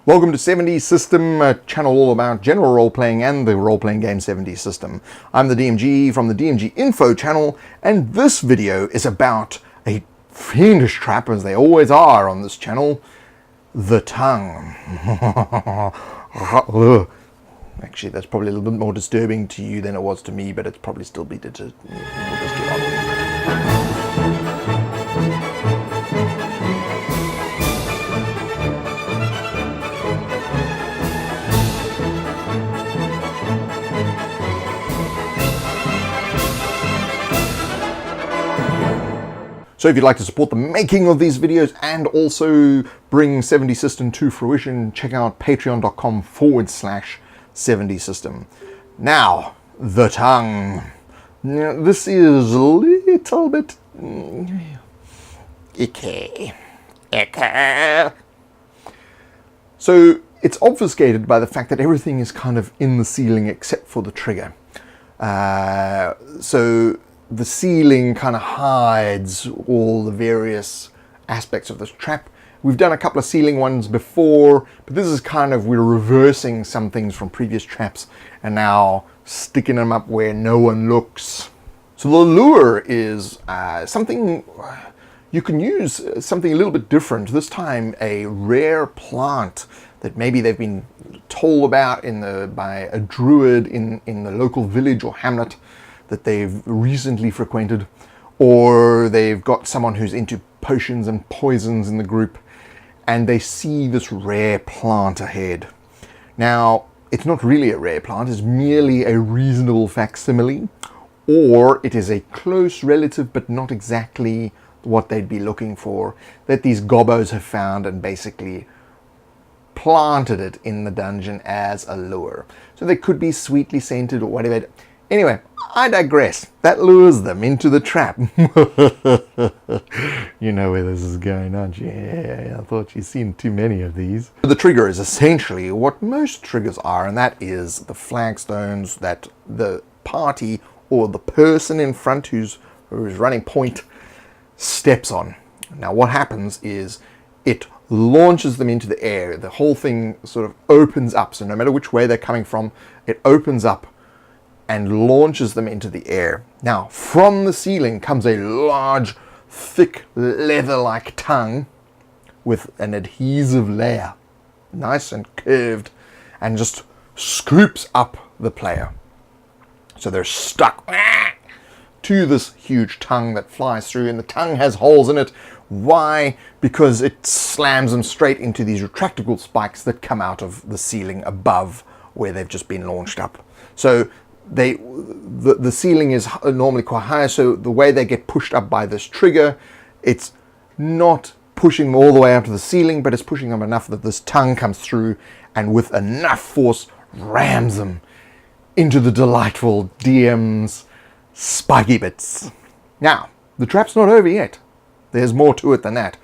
Welcome to 70 System, a channel all about general role-playing and the role-playing game 70 System. I'm the DMG from the DMG Info channel, and this video is about a fiendish trap, as they always are on this channel, the tongue. Actually, that's probably a little bit more disturbing to you than it was to me, but it's probably still be we'll just get on with it. So if you'd like to support the making of these videos and also bring 70 System to fruition, check out patreon.com/70 System. Now, the tongue. Now, this is a little bit icky. So it's obfuscated by the fact that everything is kind of in the ceiling except for the trigger. So the ceiling kind of hides all the various aspects of this trap. We've done a couple of ceiling ones before, but this is kind of, we're reversing some things from previous traps and now sticking them up where no one looks. So the lure is something you can use, something a little bit different. This time a rare plant that maybe they've been told about by a druid in the local village or hamlet that they've recently frequented, or they've got someone who's into potions and poisons in the group, and they see this rare plant ahead. Now, it's not really a rare plant, it's merely a reasonable facsimile, or it is a close relative but not exactly what they'd be looking for, that these gobbos have found and basically planted it in the dungeon as a lure. So they could be sweetly scented or whatever. Anyway, I digress. That lures them into the trap. You know where this is going, aren't you? Yeah, I thought you'd seen too many of these. The trigger is essentially what most triggers are, and that is the flagstones that the party or the person in front who's running point steps on. Now what happens is it launches them into the air. The whole thing sort of opens up, so no matter which way they're coming from, it opens up and launches them into the air. Now, from the ceiling comes a large, thick, leather-like tongue with an adhesive layer, nice and curved, and just scoops up the player. So they're stuck to this huge tongue that flies through, and the tongue has holes in it. Why? Because it slams them straight into these retractable spikes that come out of the ceiling above where they've just been launched up. So the ceiling is normally quite high, so the way they get pushed up by this trigger, it's not pushing them all the way up to the ceiling, but it's pushing them enough that this tongue comes through and with enough force rams them into the delightful DM's spiky bits. Now, the trap's not over yet. There's more to it than that.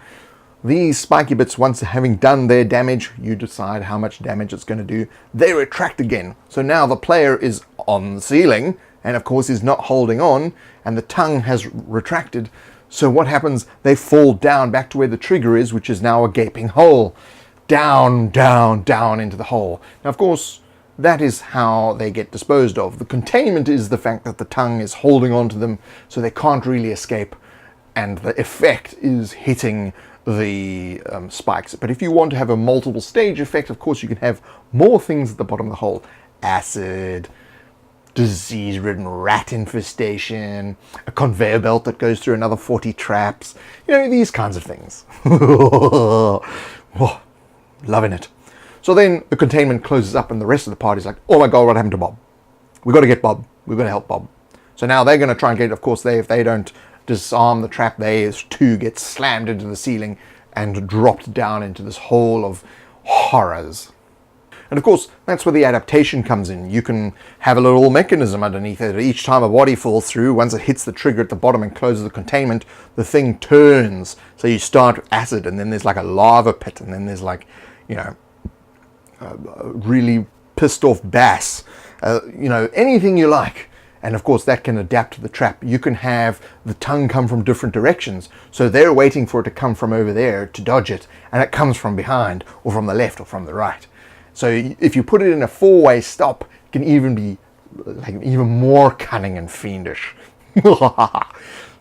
These spiky bits, once having done their damage, you decide how much damage it's going to do, they retract again. So now the player is on the ceiling, and of course is not holding on, and the tongue has retracted. So what happens? They fall down back to where the trigger is, which is now a gaping hole. Down, down, down into the hole. Now, of course, that is how they get disposed of. The containment is the fact that the tongue is holding on to them, so they can't really escape, and the effect is hitting the spikes. But if you want to have a multiple stage effect, of course you can have more things at the bottom of the hole. Acid, disease-ridden rat infestation, a conveyor belt that goes through another 40 traps, you know, these kinds of things. Oh, loving it. So then the containment closes up and the rest of the party's like, oh my god, what happened to Bob? We've got to get Bob. We've got to help Bob. So now they're going to try and get, of course, if they don't disarm the trap, they too get slammed into the ceiling and dropped down into this hole of horrors. And of course, that's where the adaptation comes in. You can have a little mechanism underneath it. Each time a body falls through, once it hits the trigger at the bottom and closes the containment, the thing turns. So you start with acid, and then there's like a lava pit, and then there's like, you know, a really pissed off bass. You know, anything you like. And of course that can adapt to the trap. You can have the tongue come from different directions, so they're waiting for it to come from over there to dodge it, and it comes from behind or from the left or from the right. So if you put it in a 4-way stop, it can even be like even more cunning and fiendish.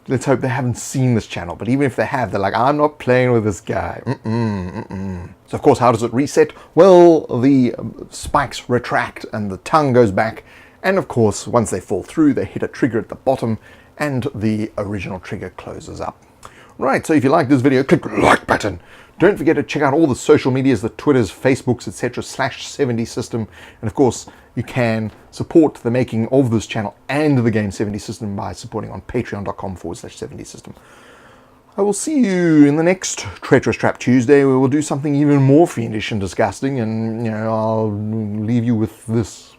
Let's hope they haven't seen this channel, but even if they have, they're like, I'm not playing with this guy. So of course, how does it reset? Well, the spikes retract and the tongue goes back, and of course, once they fall through, they hit a trigger at the bottom and the original trigger closes up. Right, so if you like this video, click the like button. Don't forget to check out all the social medias, the Twitters, Facebooks, etc. /70 System. And of course, you can support the making of this channel and the game 70 System by supporting on patreon.com/70 System. I will see you in the next Treacherous Trap Tuesday, where we'll do something even more fiendish and disgusting, and I'll leave you with this.